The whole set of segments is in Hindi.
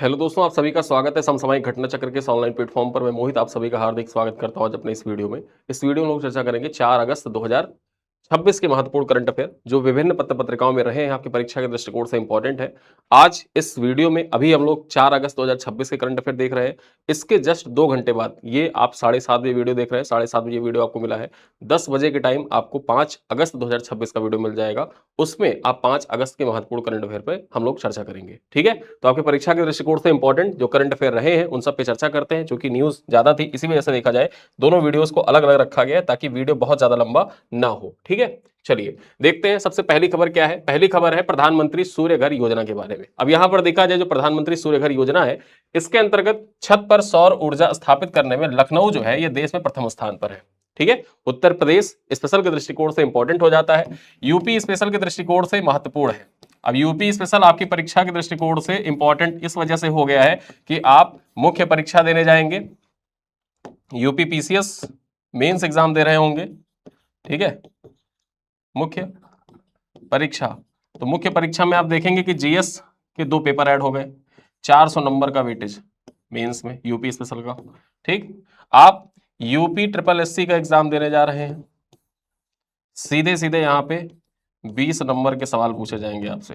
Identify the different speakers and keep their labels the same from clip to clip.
Speaker 1: हेलो दोस्तों, आप सभी का स्वागत है समसामयिक घटना चक्र के इस ऑनलाइन प्लेटफॉर्म पर। मैं मोहित आप सभी का हार्दिक स्वागत करता हूं आज अपने इस वीडियो में। इस वीडियो में हम लोग चर्चा करेंगे 4 अगस्त 2026 के महत्वपूर्ण करंट अफेयर जो विभिन्न पत्र पत्रिकाओं में रहे हैं, आपकी परीक्षा के दृष्टिकोण से इंपॉर्टेंट है। आज इस वीडियो में अभी हम लोग 4 अगस्त 2026 के करंट अफेयर देख रहे हैं। इसके जस्ट 2 घंटे बाद ये आप 7:30 बजे वीडियो देख रहे हैं, 7:30 बजे वीडियो आपको मिला है। 10 बजे के टाइम आपको 5 अगस्त 2026 का वीडियो मिल जाएगा। उसमें आप 5 अगस्त के महत्वपूर्ण करंट अफेयर पर हम लोग चर्चा करेंगे। ठीक है, तो आपकी परीक्षा के दृष्टिकोण से इंपॉर्टेंट जो करंट अफेयर रहे हैं उन सब पे चर्चा करते हैं। क्योंकि न्यूज ज्यादा थी, इसी वजह से देखा जाए दोनों वीडियोस को अलग अलग रखा गया है ताकि वीडियो बहुत ज्यादा लंबा ना हो। ठीक है, चलिए देखते हैं सबसे पहली खबर क्या है। पहली खबर है प्रधानमंत्री सूर्य घर योजना के बारे में। अब यहां पर देखा जाए जो प्रधानमंत्री सूर्य घर योजना है, इसके अंतर्गत छत पर सौर ऊर्जा स्थापित करने में लखनऊ जो है ये देश में प्रथम स्थान पर है। ठीक है, उत्तर प्रदेश स्पेशल के दृष्टिकोण से इंपॉर्टेंट हो जाता है, यूपी स्पेशल के दृष्टिकोण से महत्वपूर्ण है। अब यूपी स्पेशल आपकी परीक्षा के दृष्टिकोण से इंपॉर्टेंट इस वजह से हो गया है कि आप मुख्य परीक्षा देने जाएंगे, यूपी पीसीएस मेंस एग्जाम दे रहे होंगे। ठीक है, मुख्य परीक्षा, तो मुख्य परीक्षा में आप देखेंगे कि जीएस के 2 पेपर ऐड हो गए, 400 नंबर का वेटेज मेंस में यूपी स्पेशल का। ठीक, आप यूपी ट्रिपल एससी का एग्जाम देने जा रहे हैं, सीधे सीधे यहां पे 20 नंबर के सवाल पूछे जाएंगे आपसे,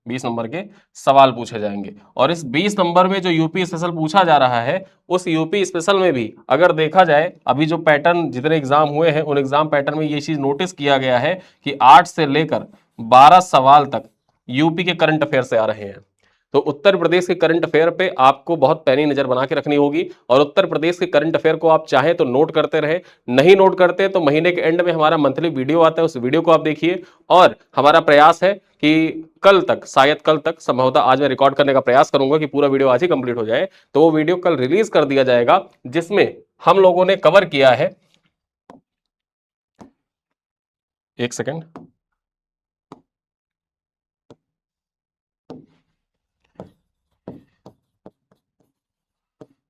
Speaker 1: 20 नंबर के सवाल पूछे जाएंगे। और इस 20 नंबर में जो यूपी स्पेशल पूछा जा रहा है, उस यूपी स्पेशल में भी अगर देखा जाए अभी जो पैटर्न जितने एग्जाम हुए हैं उन एग्जाम पैटर्न में ये चीज नोटिस किया गया है कि 8 से लेकर 12 सवाल तक यूपी के करंट अफेयर से आ रहे हैं। तो उत्तर प्रदेश के करंट अफेयर पे आपको बहुत पैनी नजर बना के रखनी होगी। और उत्तर प्रदेश के करंट अफेयर को आप चाहें तो नोट करते रहे, नहीं नोट करते तो महीने के एंड में हमारा मंथली वीडियो आता है, उस वीडियो को आप देखिए। और हमारा प्रयास है कि कल तक, शायद कल तक, संभवतः आज मैं रिकॉर्ड करने का प्रयास करूंगा कि पूरा वीडियो आज ही कंप्लीट हो जाए, तो वो वीडियो कल रिलीज कर दिया जाएगा जिसमें हम लोगों ने कवर किया है। एक सेकेंड,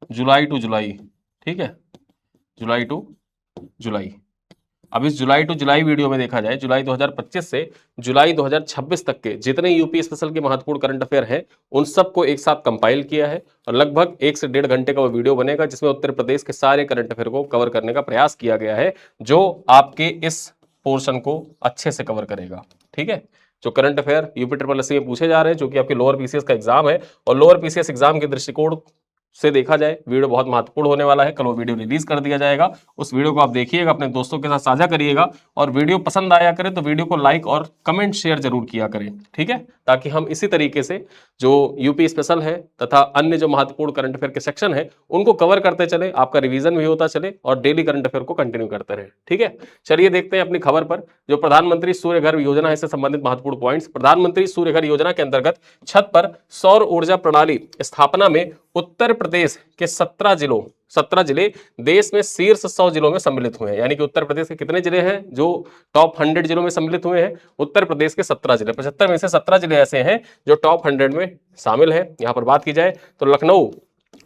Speaker 1: जुलाई टू जुलाई। ठीक है, जुलाई टू जुलाई। अब इस जुलाई टू जुलाई वीडियो में देखा जाए जुलाई 2025 से जुलाई 2026 तक के जितने यूपी स्पेशल के महत्वपूर्ण करंट अफेयर हैं उन सबको एक साथ कंपाइल किया है और लगभग 1 से 1.5 घंटे का वो वीडियो बनेगा जिसमें उत्तर प्रदेश के सारे करंट अफेयर को कवर करने का प्रयास किया गया है, जो आपके इस पोर्शन को अच्छे से कवर करेगा। ठीक है, जो current affair UP triple SC में पूछे जा रहे हैं, जो कि आपके लोअर पीसीएस का एग्जाम है, और लोअर पीसीएस एग्जाम के दृष्टिकोण से देखा जाए वीडियो बहुत महत्वपूर्ण होने वाला है। कल वो वीडियो रिलीज कर दिया जाएगा, उस वीडियो को आप देखिएगा, अपने दोस्तों के साथ साझा करिएगा। और वीडियो पसंद आया करे तो वीडियो को लाइक और कमेंट शेयर जरूर किया करें। ठीक है, ताकि हम इसी तरीके से जो यूपी स्पेशल है तथा अन्य जो महत्वपूर्ण करंट अफेयर के सेक्शन है उनको कवर करते चले, आपका रिवीजन भी होता चले और डेली करंट अफेयर को कंटिन्यू करते रहे। ठीक है, चलिए देखते हैं अपनी खबर पर। जो प्रधानमंत्री सूर्य घर योजना है इससे संबंधित महत्वपूर्ण पॉइंट्स। प्रधानमंत्री सूर्य घर योजना के अंतर्गत छत पर सौर ऊर्जा प्रणाली स्थापना में उत्तर प्रदेश के 17 जिले देश में शीर्ष 100 जिलों में सम्मिलित हुए हैं। यानी कि उत्तर प्रदेश के कितने जिले हैं जो टॉप 100 जिलों में सम्मिलित हुए हैं? उत्तर प्रदेश के 17 जिले, 75 में से 17 जिले ऐसे हैं जो टॉप 100 में शामिल है। यहां पर बात की जाए तो लखनऊ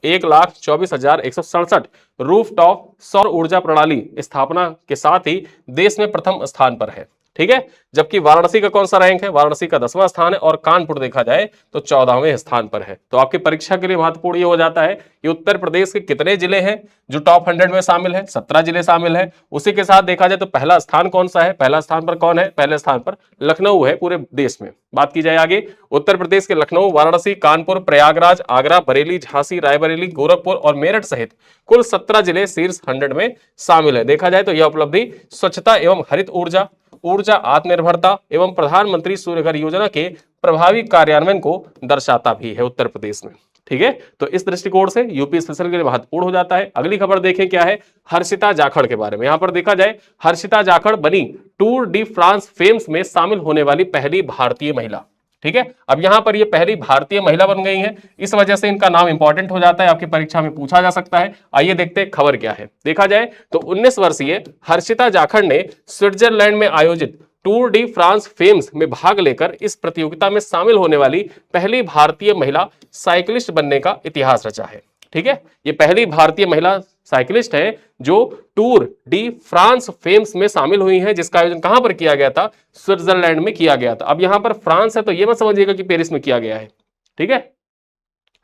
Speaker 1: 1,24,167 रूफटॉप सौर ऊर्जा प्रणाली स्थापना के साथ ही देश में प्रथम स्थान पर है। ठीक है, जबकि वाराणसी का कौन सा रैंक है? वाराणसी का 10वां स्थान है और कानपुर देखा जाए तो 14वें स्थान पर है। तो आपकी परीक्षा के लिए महत्वपूर्ण ये हो जाता है कि उत्तर प्रदेश के कितने जिले हैं जो टॉप 100 में शामिल है? 17 जिले शामिल है। उसी के साथ देखा जाए तो पहला स्थान कौन सा है? पहला स्थान पर कौन है? पहले स्थान पर लखनऊ है पूरे देश में। बात की जाए आगे, उत्तर प्रदेश के लखनऊ, वाराणसी, कानपुर, प्रयागराज, आगरा, बरेली, झांसी, रायबरेली, गोरखपुर और मेरठ सहित कुल 17 जिले शीर्ष 100 में शामिल है। देखा जाए तो यह उपलब्धि स्वच्छता एवं हरित ऊर्जा, ऊर्जा आत्मनिर्भरता एवं प्रधानमंत्री सूर्य घर योजना के प्रभावी कार्यान्वयन को दर्शाता भी है उत्तर प्रदेश में। ठीक है, तो इस दृष्टिकोण से यूपी स्पेशल के लिए महत्वपूर्ण हो जाता है। अगली खबर देखें क्या है, हर्षिता जाखड़ के बारे में। यहां पर देखा जाए हर्षिता जाखड़ बनी टूर डी फ्रांस फेम्स में शामिल होने वाली पहली भारतीय महिला। ठीक है, अब यहां पर ये पहली भारतीय महिला बन गई हैं, इस वजह से इनका नाम इंपॉर्टेंट हो जाता है, आपकी परीक्षा में पूछा जा सकता है। आइए देखते हैं खबर क्या है। देखा जाए तो 19 वर्षीय हर्षिता जाखड़ ने स्विट्जरलैंड में आयोजित टूर डी फ्रांस फेम्स में भाग लेकर इस प्रतियोगिता में शामिल होने वाली पहली भारतीय महिला साइकिलिस्ट बनने का इतिहास रचा है। ठीक है, ये पहली भारतीय महिला साइकिलिस्ट है जो टूर डी फ्रांस फेम्स में शामिल हुई हैं, जिसका आयोजन कहां पर किया गया था? स्विट्जरलैंड में किया गया था। अब यहां पर फ्रांस है तो ये मत समझिएगा कि पेरिस में किया गया है। ठीक है,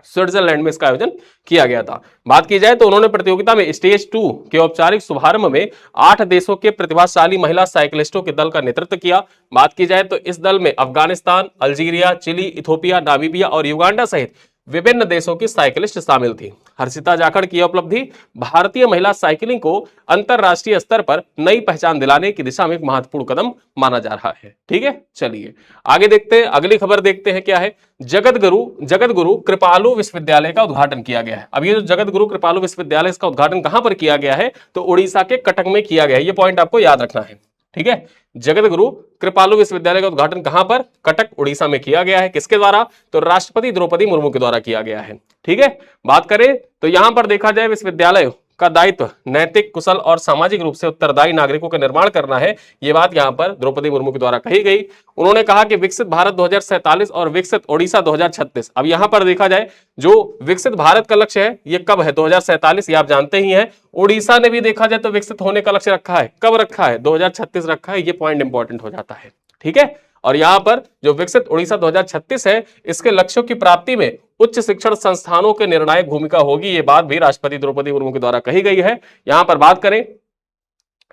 Speaker 1: स्विट्जरलैंड में इसका आयोजन किया गया था। बात की जाए तो उन्होंने प्रतियोगिता में स्टेज 2 के औपचारिक शुभारंभ में 8 देशों के प्रतिभाशाली महिला साइकिलिस्टों के दल का नेतृत्व किया। बात की जाए तो इस दल में Afghanistan, Algeria, Chile, Ethiopia, Namibia और युगांडा सहित विभिन्न देशों की साइकिलिस्ट शामिल थी। हर्षिता जाखड़ की उपलब्धि भारतीय महिला साइकिलिंग को अंतरराष्ट्रीय स्तर पर नई पहचान दिलाने की दिशा में एक महत्वपूर्ण कदम माना जा रहा है। ठीक है, चलिए आगे देखते हैं, अगली खबर देखते हैं क्या है। जगत गुरु कृपालु विश्वविद्यालय का उद्घाटन किया गया है। अब ये जो जगत गुरु कृपालु विश्वविद्यालय, इसका उद्घाटन कहां पर किया गया है? तो उड़ीसा के कटक में किया गया है। ये पॉइंट आपको याद रखना है। ठीक है, जगत गुरु कृपालु विश्वविद्यालय का उद्घाटन कहां पर? कटक, उड़ीसा में किया गया है। किसके द्वारा? तो राष्ट्रपति द्रौपदी मुर्मू के द्वारा किया गया है। ठीक है, बात करें तो यहां पर देखा जाए विश्वविद्यालय का दायित्व नैतिक, कुशल और सामाजिक रूप से उत्तरदायी नागरिकों का निर्माण करना है। यह बात यहां पर द्रौपदी मुर्मू के द्वारा कही गई। उन्होंने कहा कि विकसित भारत 2047 और विकसित ओडिशा 2036। अब यहां पर देखा जाए जो विकसित भारत का लक्ष्य है ये कब है? 2047, ये आप जानते ही हैं। उड़ीसा ने भी देखा जाए तो विकसित होने का लक्ष्य रखा है। कब रखा है? 2036 रखा है। ये पॉइंट इंपॉर्टेंट हो जाता है। ठीक है, और यहां पर जो विकसित उड़ीसा 2036 है, इसके लक्ष्यों की प्राप्ति में उच्च शिक्षण संस्थानों की निर्णायक भूमिका होगी। ये बात भी राष्ट्रपति द्रौपदी मुर्मू के द्वारा कही गई है। यहां पर बात करें,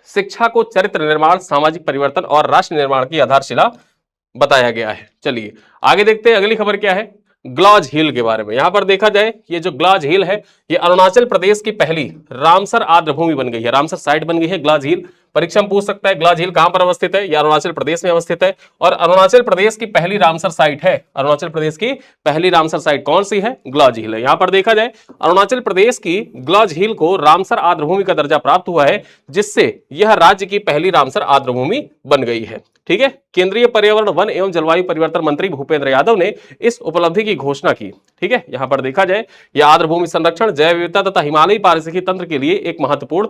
Speaker 1: शिक्षा को चरित्र निर्माण, सामाजिक परिवर्तन और राष्ट्र निर्माण की आधारशिला बताया गया है। चलिए आगे देखते हैं, अगली खबर क्या है? ग्लाज हिल के बारे में। यहां पर देखा जाए ये जो ग्लाज हिल है, ये अरुणाचल प्रदेश की पहली रामसर आर्द्रभूमि बन गई है। रामसर साइट बन गई है ग्लाज हिल। परीक्षा में पूछ सकता है ग्लाज हिल कहां पर अवस्थित है? यह अरुणाचल प्रदेश में अवस्थित है और अरुणाचल प्रदेश की पहली रामसर साइट है। अरुणाचल प्रदेश की पहली रामसर साइट कौन सी है? ग्लाज हिल है। यहां पर देखा जाए अरुणाचल प्रदेश की ग्लाज हिल को रामसर आर्द्रभूमि का दर्जा प्राप्त हुआ है, जिससे यह राज्य की पहली रामसर आर्द्रभूमि बन गई है। ठीक है, केंद्रीय पर्यावरण, वन एवं जलवायु परिवर्तन मंत्री भूपेंद्र यादव ने इस उपलब्धि की घोषणा की। ठीक है, यहां पर देखा जाए यह आर्द्रभूमि संरक्षण, जैव विविधता तथा हिमालयी पारिस्थितिकी तंत्र के लिए एक महत्वपूर्ण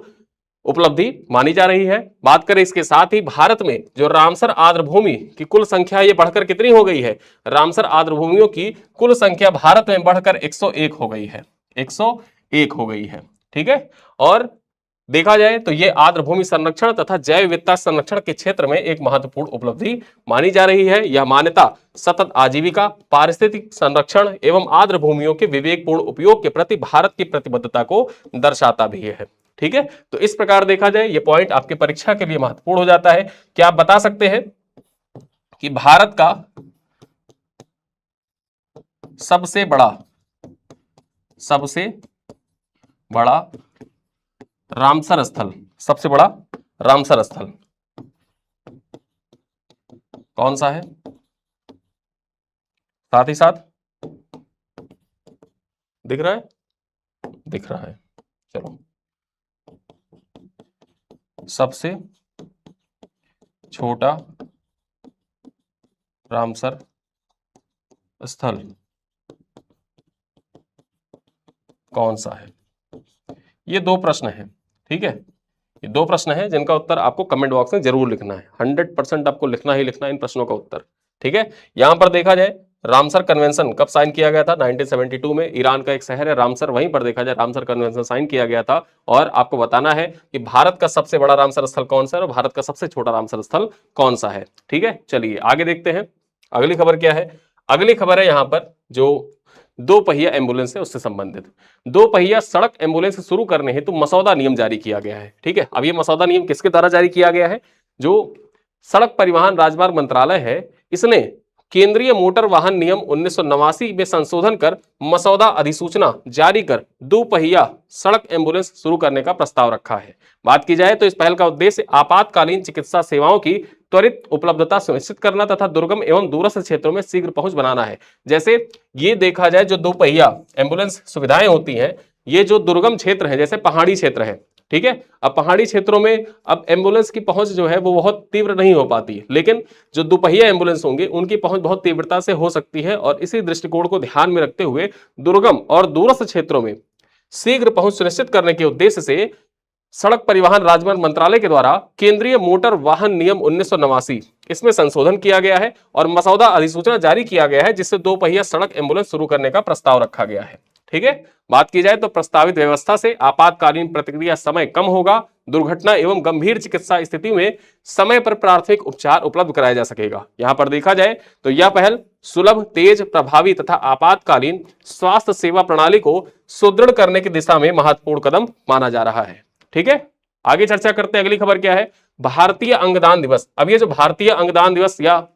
Speaker 1: उपलब्धि मानी जा रही है। बात करें इसके साथ ही भारत में जो रामसर आर्द्रभूमि की कुल संख्या ये बढ़कर कितनी हो गई है? रामसर आर्द्रभूमियों की कुल संख्या भारत में बढ़कर 101 हो गई है। 101 हो गई है। ठीक है, और देखा जाए तो यह आर्द्रभूमि संरक्षण तथा जैव विविधता संरक्षण के क्षेत्र में एक महत्वपूर्ण उपलब्धि मानी जा रही है। यह मान्यता सतत आजीविका, पारिस्थितिक संरक्षण एवं आर्द्रभूमियों के विवेकपूर्ण उपयोग के प्रति भारत की प्रतिबद्धता को दर्शाता भी है। ठीक है, तो इस प्रकार देखा जाए ये पॉइंट आपके परीक्षा के लिए महत्वपूर्ण हो जाता है। क्या आप बता सकते हैं कि भारत का सबसे बड़ा रामसर स्थल, सबसे बड़ा रामसर स्थल कौन सा है? साथ ही साथ दिख रहा है? दिख रहा है। चलो, सबसे छोटा रामसर स्थल कौन सा है? ये दो प्रश्न है। ठीक है, ये दो प्रश्न है जिनका उत्तर आपको कमेंट बॉक्स में जरूर लिखना है। 100% आपको लिखना ही लिखना है इन प्रश्नों का उत्तर। ठीक है, यहां पर देखा जाए रामसर कन्वेंशन कब साइन किया गया था? 1972 में। ईरान का एक शहर है रामसर, वहीं पर देखा जाए रामसर कन्वेंशन साइन किया गया था। और आपको बताना है कि भारत का सबसे बड़ा रामसर स्थल कौन सा है और भारत का सबसे छोटा रामसर स्थल कौन सा है। ठीक है, चलिए आगे देखते हैं, अगली खबर क्या है? अगली खबर है यहां पर जो दो पहिया एम्बुलेंस है उससे संबंधित। दो पहिया सड़क एम्बुलेंस शुरू करने हेतु मसौदा नियम जारी किया गया है। ठीक है, अब ये मसौदा नियम किसके द्वारा जारी किया गया है? जो सड़क परिवहन राजमार्ग मंत्रालय है, इसने केंद्रीय मोटर वाहन नियम 1989 में संशोधन कर मसौदा अधिसूचना जारी कर दो पहिया सड़क एम्बुलेंस शुरू करने का प्रस्ताव रखा है। बात की जाए तो इस पहल का उद्देश्य आपातकालीन चिकित्सा सेवाओं की त्वरित उपलब्धता सुनिश्चित करना तथा दुर्गम एवं दूरस्थ क्षेत्रों में शीघ्र पहुंच बनाना है। जैसे ये देखा जाए जो दो पहिया एम्बुलेंस सुविधाएं होती हैं, ये जो दुर्गम क्षेत्र है, जैसे पहाड़ी क्षेत्र है। ठीक है, अब पहाड़ी क्षेत्रों में अब एम्बुलेंस की पहुंच जो है वो बहुत तीव्र नहीं हो पाती है, लेकिन जो दोपहिया एम्बुलेंस होंगे उनकी पहुंच बहुत तीव्रता से हो सकती है। और इसी दृष्टिकोण को ध्यान में रखते हुए दुर्गम और दूरस्थ क्षेत्रों में शीघ्र पहुंच सुनिश्चित करने के उद्देश्य से सड़क परिवहन राजमार्ग मंत्रालय के द्वारा केंद्रीय मोटर वाहन नियम 1989 इसमें संशोधन किया गया है और मसौदा अधिसूचना जारी किया गया है, जिससे दो पहिया सड़क एम्बुलेंस शुरू करने का प्रस्ताव रखा गया है। ठीक है, बात की जाए तो प्रस्तावित व्यवस्था से आपातकालीन प्रतिक्रिया समय कम होगा, दुर्घटना एवं गंभीर चिकित्सा स्थिति में समय पर प्राथमिक उपचार उपलब्ध कराया जा सकेगा। यहां पर देखा जाए तो यह पहल सुलभ, तेज, प्रभावी तथा आपातकालीन स्वास्थ्य सेवा प्रणाली को सुदृढ़ करने की दिशा में महत्वपूर्ण कदम माना जा रहा है। ठीक है, आगे चर्चा करते हैं। अगली खबर क्या है? भारतीय अंगदान दिवस। अब ये जो भारतीय अंगदान दिवस या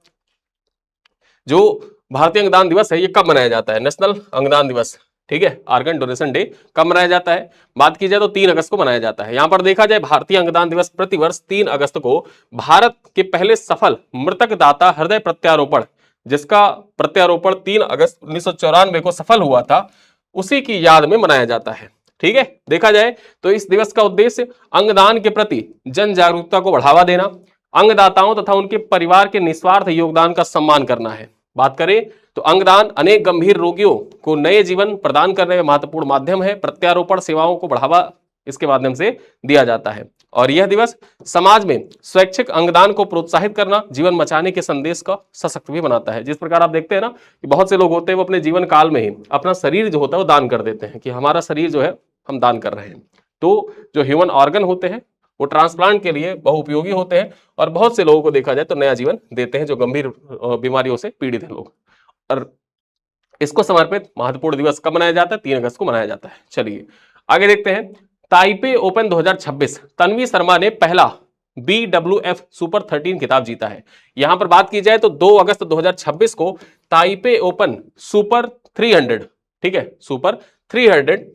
Speaker 1: जो भारतीय अंगदान दिवस है, ये कब मनाया जाता है? नेशनल अंगदान दिवस, ठीक है, ऑर्गन डोनेशन डे कब मनाया जाता है? बात की जाए तो 3 अगस्त को मनाया जाता है। यहां पर देखा जाए भारतीय अंगदान दिवस प्रतिवर्ष 3 अगस्त को भारत के पहले सफल मृतक दाता हृदय प्रत्यारोपण, जिसका प्रत्यारोपण 3 अगस्त 1994 को सफल हुआ था, उसी की याद में मनाया जाता है। ठीक है, देखा जाए तो इस दिवस का उद्देश्य अंगदान के प्रति जन जागरूकता को बढ़ावा देना, अंगदाताओं तथा उनके परिवार के निस्वार्थ योगदान का सम्मान करना है। बात करें तो अंगदान अनेक गंभीर रोगियों को नए जीवन प्रदान करने में महत्वपूर्ण माध्यम है। प्रत्यारोपण सेवाओं को बढ़ावा इसके माध्यम से दिया जाता है और यह दिवस समाज में स्वैच्छिक अंगदान को प्रोत्साहित करना, जीवन बचाने के संदेश का सशक्त भी बनाता है। जिस प्रकार आप देखते हैं ना कि बहुत से लोग होते हैं वो अपने जीवन काल में ही अपना शरीर जो होता है वो दान कर देते हैं कि हमारा शरीर जो है हम दान कर रहे हैं। तो जो ह्यूमन ऑर्गन होते हैं वो ट्रांसप्लांट के लिए बहुउपयोगी होते हैं और बहुत से लोगों को देखा जाए तो नया जीवन देते हैं जो गंभीर बीमारियों से पीड़ित हैं लोग। और इसको समर्पित महत्वपूर्ण दिवस कब मनाया जाता है? 3 अगस्त को मनाया जाता है। चलिए आगे देखते हैं। ताइपे ओपन 2026, तन्वी शर्मा ने पहला BWF सुपर 13 खिताब जीता है। यहां पर बात की जाए तो 2 अगस्त 2026 को ताइपे ओपन सुपर 300, ठीक है, सुपर 300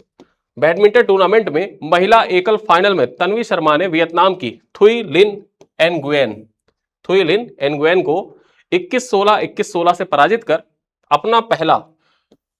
Speaker 1: बैडमिंटन टूर्नामेंट में महिला एकल फाइनल में तन्वी शर्मा ने वियतनाम की थुई लिन एनगुएन को 21-16, 21-16 से पराजित कर अपना पहला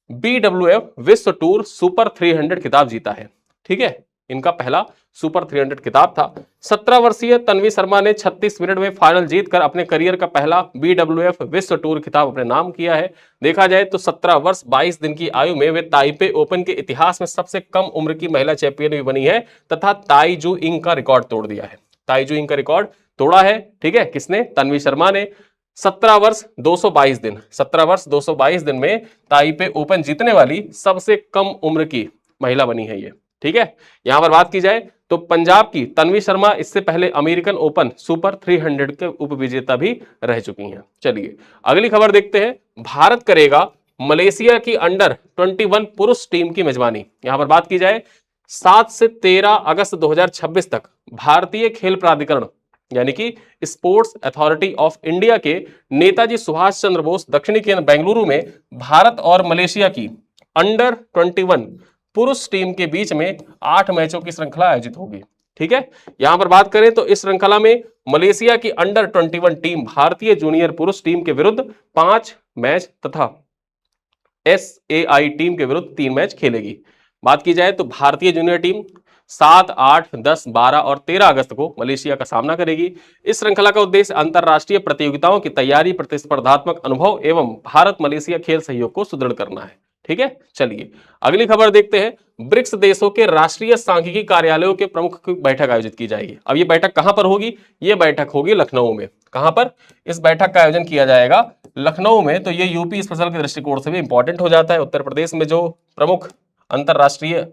Speaker 1: BWF विश्व टूर सुपर 300 खिताब जीता है। ठीक है, इनका पहला सुपर 300 खिताब था। 17 वर्षीय तन्वी शर्मा ने 36 मिनट में फाइनल जीतकर अपने करियर का पहला BWF विश्व टूर खिताब अपने नाम किया है। देखा जाए तो 17 वर्ष 22 दिन की आयु में वे ताइपे ओपन के इतिहास में सबसे कम उम्र की महिला चैंपियन भी बनी है तथा ताई जू इंग का रिकॉर्ड तोड़ दिया है। ताई जू इंग का रिकॉर्ड तोड़ा है। ठीक है, किसने? तन्वी शर्मा ने। 17 वर्ष 222 दिन, 17 वर्ष 222 दिन में ताइपे ओपन जीतने वाली सबसे कम उम्र की महिला बनी है ये। ठीक है, यहां पर बात की जाए तो पंजाब की तन्वी शर्मा इससे पहले अमेरिकन ओपन सुपर 300 के उपविजेता भी रह चुकी हैं। चलिए अगली खबर देखते हैं। भारत करेगा मलेशिया की अंडर 21 पुरुष टीम की मेजबानी। यहां पर बात की जाए 7 से 13 अगस्त 2026 तक भारतीय खेल प्राधिकरण यानी कि स्पोर्ट्स अथॉरिटी ऑफ इंडिया के नेताजी सुभाष चंद्र बोस दक्षिणी केंद्र बेंगलुरु में भारत और मलेशिया की अंडर 21 पुरुष टीम के बीच में 8 मैचों की श्रृंखला आयोजित होगी। ठीक है, यहां पर बात करें तो इस श्रृंखला में मलेशिया की अंडर 21 टीम भारतीय जूनियर पुरुष टीम के विरुद्ध 5 मैच तथा SAI टीम के विरुद्ध 3 मैच खेलेगी। बात की जाए तो भारतीय जूनियर टीम 7, 8, 10, 12 और 13 अगस्त को मलेशिया का सामना करेगी। इस श्रृंखला का उद्देश्य अंतरराष्ट्रीय प्रतियोगिताओं की तैयारी, प्रतिस्पर्धात्मक अनुभव एवं भारत मलेशिया खेल सहयोग को सुदृढ़ करना है। ठीक है, चलिए अगली खबर देखते हैं। ब्रिक्स देशों के राष्ट्रीय सांख्यिकी कार्यालयों के प्रमुख की बैठक आयोजित की जाएगी। अब ये बैठक कहां पर होगी? ये बैठक होगी लखनऊ में। कहां पर इस बैठक का आयोजन किया जाएगा? लखनऊ में। तो ये यूपी स्पेशल के दृष्टिकोण से भी इंपॉर्टेंट हो जाता है। उत्तर प्रदेश में जो प्रमुख अंतरराष्ट्रीय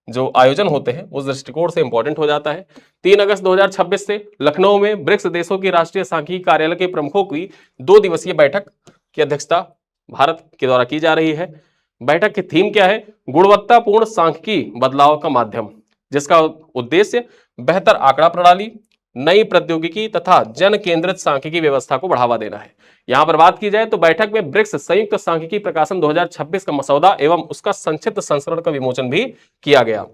Speaker 1: जो आयोजन होते हैं उस दृष्टिकोण से इंपॉर्टेंट हो जाता है। 3 अगस्त 2026 से लखनऊ में ब्रिक्स देशों के राष्ट्रीय सांख्यिकी कार्यालय के प्रमुखों की 2 दिवसीय बैठक की अध्यक्षता भारत के द्वारा की जा रही है। बैठक की थीम क्या है? गुणवत्तापूर्ण सांख्यिकी बदलाव का माध्यम, जिसका उद्देश्य बेहतर आंकड़ा प्रणाली, नई प्रौद्योगिकी तथा जन केंद्रित सांख्यिकी व्यवस्था को बढ़ावा देना है। यहां पर बात की जाए तो बैठक में ब्रिक्स संयुक्त सांख्यिकी प्रकाशन 2026 का मसौदा एवं उसका संक्षिप्त संस्करण का विमोचन भी किया गया।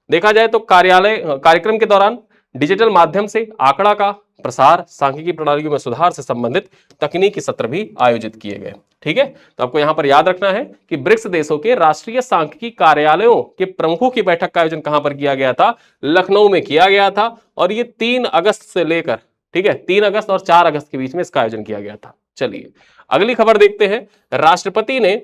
Speaker 1: देखा जाए तो कार्यक्रम के दौरान डिजिटल माध्यम से आंकड़ा का प्रसार, सांख्यिकी प्रणालियों में सुधार से संबंधित तकनीकी सत्र भी आयोजित किए गए। ठीक है, तो आपको यहां पर याद रखना है कि ब्रिक्स देशों के राष्ट्रीय सांख्यिकी कार्यालयों के प्रमुखों की बैठक का आयोजन कहां पर किया गया था? लखनऊ में किया गया था और ये 3 अगस्त से लेकर, ठीक है, 3 अगस्त और 4 अगस्त के बीच में इसका आयोजन किया गया था। चलिए अगली खबर देखते हैं। राष्ट्रपति ने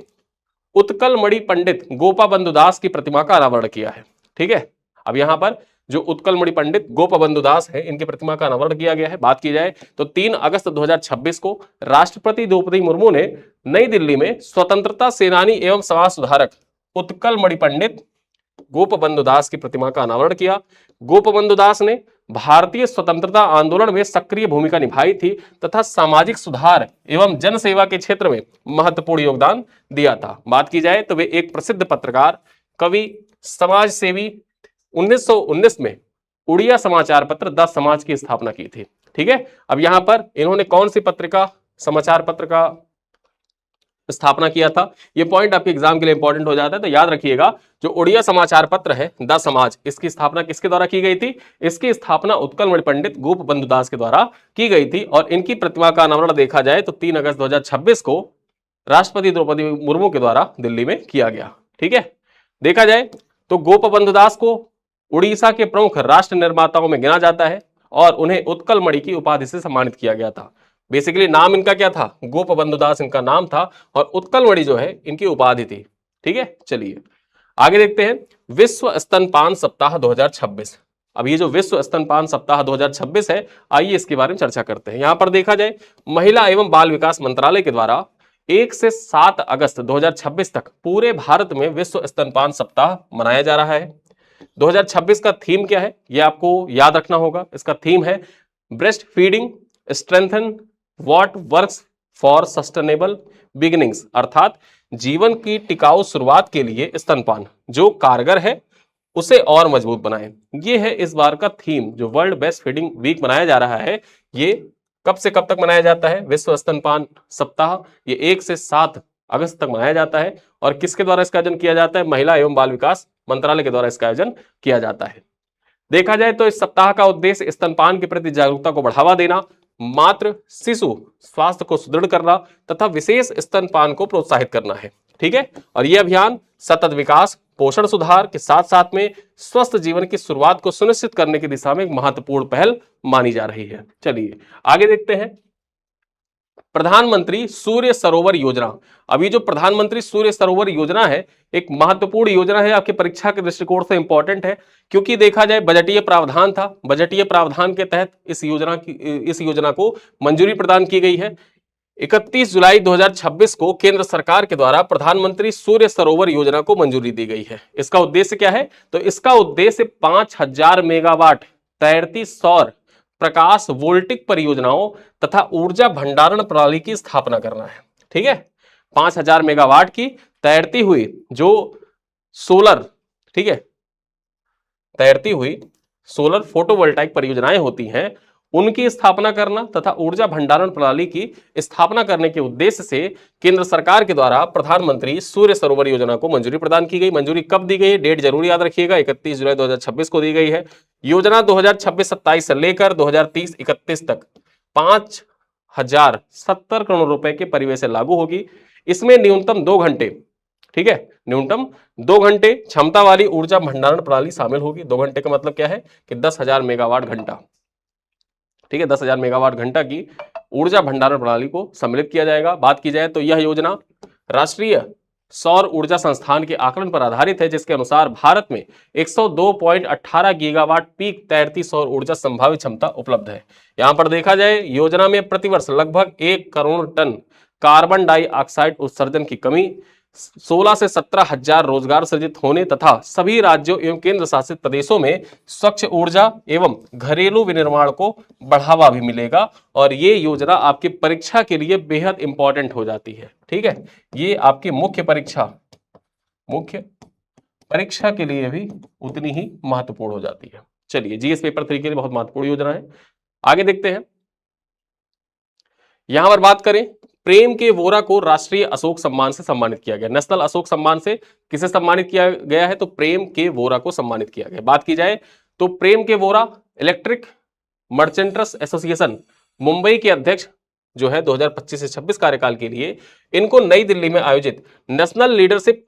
Speaker 1: उत्कल मणि पंडित गोपाबंधु दास की प्रतिमा का अनावरण किया है। ठीक है, अब यहां पर जो उत्कल मणि पंडित गोपाबंधु दास है इनकी प्रतिमा का अनावरण किया गया है। बात की जाए तो 3 अगस्त 2026 को राष्ट्रपति द्रौपदी मुर्मू ने नई दिल्ली में स्वतंत्रता सेनानी एवं समाज सुधारक उत्कल मणि पंडित गोपबंधु दास की प्रतिमा का अनावरण किया। गोपबंधु दास ने भारतीय स्वतंत्रता आंदोलन में सक्रिय भूमिका निभाई थी तथा सामाजिक सुधार एवं जन सेवा के क्षेत्र में महत्वपूर्ण योगदान दिया था। बात की जाए तो वे एक प्रसिद्ध पत्रकार, कवि, समाज सेवी। 1919 में उड़िया समाचार पत्र द समाज की स्थापना की थी। ठीक है, अब यहां पर इन्होंने कौन सी पत्रिका, समाचार पत्र का स्थापना किया था, ये पॉइंट आपके एग्जाम के लिए इंपॉर्टेंट हो जाता है, तो याद रखिएगा। जो उड़िया समाचार पत्र है द समाज, इसकी स्थापना किसके द्वारा की गई थी? इसकी स्थापना उत्कलमणि पंडित गोपबंधु दास के द्वारा की गई थी। और इनकी प्रतिमा का अनावरण देखा जाए तो 3 अगस्त 2026 को राष्ट्रपति द्रौपदी मुर्मू के द्वारा दिल्ली में किया गया। ठीक है, देखा जाए तो गोपबंधु दास को उड़ीसा के प्रमुख राष्ट्र निर्माताओं में गिना जाता है और उन्हें उत्कलमणि की उपाधि से सम्मानित किया गया था। बेसिकली नाम इनका क्या था? गोपबंधु दास इनका नाम था और उत्कलमणि जो है इनकी उपाधि थी। ठीक है, चलिए आगे देखते हैं। विश्व स्तनपान सप्ताह 2026। अब ये जो विश्व स्तनपान सप्ताह 2026 है, आइए इसके बारे में चर्चा करते हैं। यहां पर देखा जाए, महिला एवं बाल विकास मंत्रालय के द्वारा 1 से 7 अगस्त 2026 तक पूरे भारत में विश्व स्तनपान सप्ताह मनाया जा रहा है। 2026 का थीम क्या है, यह आपको याद रखना होगा। इसका थीम है breast feeding strengthen what works for sustainable beginnings, अर्थात जीवन की टिकाऊ शुरुआत के लिए स्तनपान जो कारगर है उसे और मजबूत बनाएं। ये है इस बार का थीम। जो वर्ल्ड ब्रेस्ट फीडिंग वीक मनाया जा रहा है, ये कब से कब तक मनाया जाता है? विश्व स्तनपान सप्ताह ये 1 से 7 अगस्त तक मनाया जाता है। और किसके द्वारा इसका आयोजन किया जाता है? महिला एवं बाल विकास मंत्रालय के द्वारा इसका आयोजन किया जाता है। देखा जाए तो इस सप्ताह का उद्देश्य स्तनपान के प्रति जागरूकता को बढ़ावा देना, मातृ शिशु स्वास्थ्य को सुदृढ़ करना तथा विशेष स्तनपान को प्रोत्साहित करना है। ठीक है, और यह अभियान सतत विकास, पोषण सुधार के साथ साथ में स्वस्थ जीवन की शुरुआत को सुनिश्चित करने की दिशा में एक महत्वपूर्ण पहल मानी जा रही है। चलिए आगे देखते हैं। प्रधानमंत्री सूर्य सरोवर योजना। अभी जो प्रधानमंत्री सूर्य सरोवर योजना है, एक महत्वपूर्ण योजना है, आपकी परीक्षा के दृष्टिकोण से इंपॉर्टेंट है, क्योंकि देखा जाए बजटीय प्रावधान था। बजटीय प्रावधान के तहत इस योजना को मंजूरी प्रदान की गई है। 31 जुलाई 2026 को केंद्र सरकार के द्वारा प्रधानमंत्री सूर्य सरोवर योजना को मंजूरी दी गई है। इसका उद्देश्य क्या है? तो इसका उद्देश्य 5000 मेगावाट तैरती सौर प्रकाश वोल्टिक परियोजनाओं तथा ऊर्जा भंडारण प्रणाली की स्थापना करना है। ठीक है, 5000 मेगावाट की तैरती हुई जो सोलर, ठीक है, तैरती हुई सोलर फोटोवोल्टाइक परियोजनाएं होती हैं, उनकी स्थापना करना तथा ऊर्जा भंडारण प्रणाली की स्थापना करने के उद्देश्य से केंद्र सरकार के द्वारा प्रधानमंत्री सूर्य सरोवर योजना को मंजूरी प्रदान की गई। मंजूरी कब दी गई? डेट जरूर याद रखिएगा, 31 जुलाई 2026 को दी गई है। योजना 2026-27 से लेकर 2030-31 तक 5070 करोड़ रुपए के परिव्यय से लागू होगी। इसमें न्यूनतम 2 घंटे, ठीक है, न्यूनतम 2 घंटे क्षमता वाली ऊर्जा भंडारण प्रणाली शामिल होगी। 2 घंटे का मतलब क्या है कि 10,000 मेगावाट घंटा, ठीक है, 10,000 मेगावाट घंटा की ऊर्जा भंडारण प्रणाली को सम्मिलित किया जाएगा। बात की जाए तो यह योजना राष्ट्रीय सौर ऊर्जा संस्थान के आकलन पर आधारित है, जिसके अनुसार भारत में 102.18 गीगावाट पीक तैरती सौर ऊर्जा संभावित क्षमता उपलब्ध है। यहां पर देखा जाए योजना में प्रतिवर्ष लगभग 1 करोड़ टन कार्बन डाइऑक्साइड उत्सर्जन की कमी, 16 से 17 हजार रोजगार सृजित होने तथा सभी राज्यों एवं केंद्र शासित प्रदेशों में स्वच्छ ऊर्जा एवं घरेलू विनिर्माण को बढ़ावा भी मिलेगा। और ये योजना आपकी परीक्षा के लिए बेहद इंपॉर्टेंट हो जाती है। ठीक है, ये आपकी मुख्य परीक्षा के लिए भी उतनी ही महत्वपूर्ण हो जाती है। चलिए, जीएस पेपर 3 के लिए बहुत महत्वपूर्ण योजना है। आगे देखते हैं। यहां पर बात करें, प्रेम के वोरा को राष्ट्रीय अशोक सम्मान से सम्मानित किया गया। नेशनल अशोक सम्मान से किसे सम्मानित किया गया है? तो प्रेम के वोरा को सम्मानित किया गया। बात की जाए तो प्रेम के Vora electric merchants association Mumbai के अध्यक्ष जो है 2025 से 26 कार्यकाल के लिए, इनको नई दिल्ली में आयोजित नेशनल लीडरशिप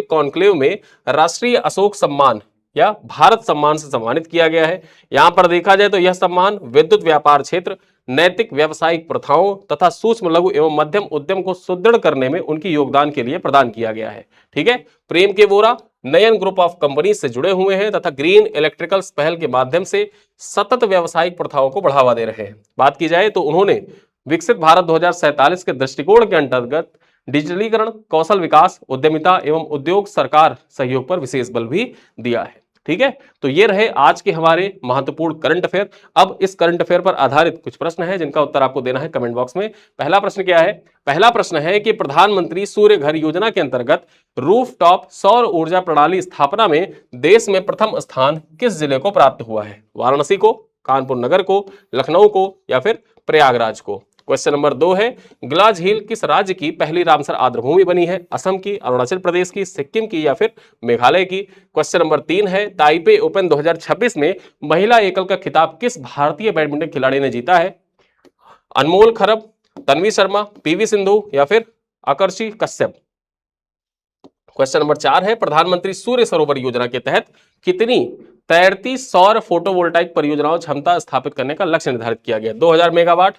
Speaker 1: कॉन्क्लेव में राष्ट्रीय अशोक सम्मान या भारत सम्मान से सम्मानित किया गया है। यहां पर देखा जाए तो यह सम्मान विद्युत व्यापार क्षेत्र, नैतिक व्यावसायिक प्रथाओं तथा सूक्ष्म लघु एवं मध्यम उद्यम को सुदृढ़ करने में उनके योगदान के लिए प्रदान किया गया है। ठीक है, प्रेम के वोरा नयन ग्रुप ऑफ कंपनी से जुड़े हुए हैं तथा ग्रीन इलेक्ट्रिकल्स पहल के माध्यम से सतत व्यावसायिक प्रथाओं को बढ़ावा दे रहे हैं। बात की जाए तो उन्होंने विकसित भारत 2047 के दृष्टिकोण के अंतर्गत डिजिटलीकरण, कौशल विकास, उद्यमिता एवं उद्योग सरकार सहयोग पर विशेष बल भी दिया है। ठीक है, तो ये रहे आज के हमारे महत्वपूर्ण करंट अफेयर। अब इस करंट अफेयर पर आधारित कुछ प्रश्न है जिनका उत्तर आपको देना है कमेंट बॉक्स में। पहला प्रश्न क्या है? पहला प्रश्न है कि प्रधानमंत्री सूर्य घर योजना के अंतर्गत रूफटॉप सौर ऊर्जा प्रणाली स्थापना में देश में प्रथम स्थान किस जिले को प्राप्त हुआ है? वाराणसी को, कानपुर नगर को, लखनऊ को या फिर प्रयागराज को? क्वेश्चन नंबर 2 है, ग्लास झील किस राज्य की पहली रामसर आर्द्रभूमि बनी है? असम की, अरुणाचल प्रदेश की, सिक्किम की या फिर मेघालय की? क्वेश्चन नंबर 3 है, ताइपे ओपन 2026 में महिला एकल का खिताब किस भारतीय बैडमिंटन खिलाड़ी ने जीता है? अनमोल खरब, तन्वी शर्मा, पीवी सिंधु या फिर आकर्षि कश्यप? क्वेश्चन नंबर 4 है, प्रधानमंत्री सूर्य सरोवर योजना के तहत कितनी तैरती सौर फोटोवोल्टाइक परियोजनाओं क्षमता स्थापित करने का लक्ष्य निर्धारित किया गया? 2000 मेगावाट,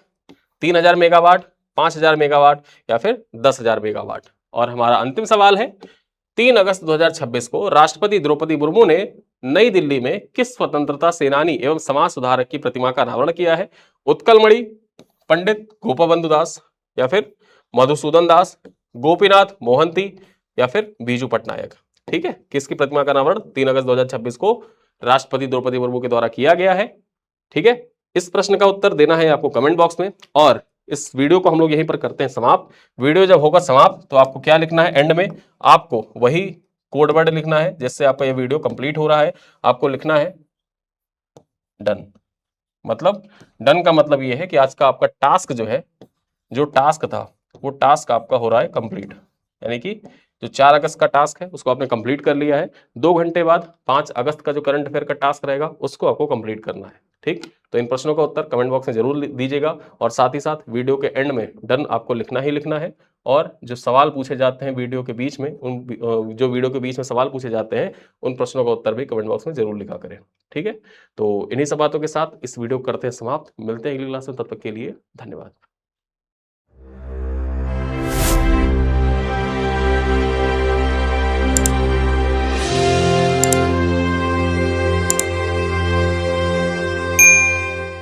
Speaker 1: 3000 मेगावाट, 5000 मेगावाट या फिर 10,000 मेगावाट? और हमारा अंतिम सवाल है, 3 अगस्त 2026 को राष्ट्रपति द्रौपदी मुर्मू ने नई दिल्ली में किस स्वतंत्रता सेनानी एवं समाज सुधारक की प्रतिमा का अनावरण किया है? उत्कलमणि, पंडित गोपबंधु दास या फिर मधुसूदन दास, गोपीनाथ मोहंती या फिर बीजू पटनायक? ठीक है, किसकी प्रतिमा का अनावरण 3 अगस्त 2026 को राष्ट्रपति द्रौपदी मुर्मू के द्वारा किया गया है? ठीक है, इस प्रश्न का उत्तर देना है आपको कमेंट बॉक्स में। और इस वीडियो को हम लोग यहीं पर करते हैं समाप्त। वीडियो जब होगा समाप्त तो आपको क्या लिखना है? एंड में आपको वही कोड वर्ड लिखना है जिससे आपका ये वीडियो कंप्लीट हो रहा है। आपको लिखना है डन। मतलब डन का मतलब ये है कि आज का आपका टास्क जो है, जो टास्क था वो टास्क आपका हो रहा है कंप्लीट। यानी कि जो 4 अगस्त का टास्क है उसको आपने कंप्लीट कर लिया है। 2 घंटे बाद 5 अगस्त का जो करंट अफेयर का टास्क रहेगा उसको आपको कंप्लीट करना है। ठीक, तो इन प्रश्नों का उत्तर कमेंट बॉक्स में जरूर दीजिएगा और साथ ही साथ वीडियो के एंड में डन आपको लिखना ही लिखना है। और जो सवाल पूछे जाते हैं वीडियो के बीच में, जो वीडियो के बीच में सवाल पूछे जाते हैं उन प्रश्नों का उत्तर भी कमेंट बॉक्स में जरूर लिखा करें। ठीक है, तो इन्हीं सब बातों के साथ इस वीडियो को करते हैं समाप्त। मिलते हैं अगली क्लास में, तब तक के लिए धन्यवाद।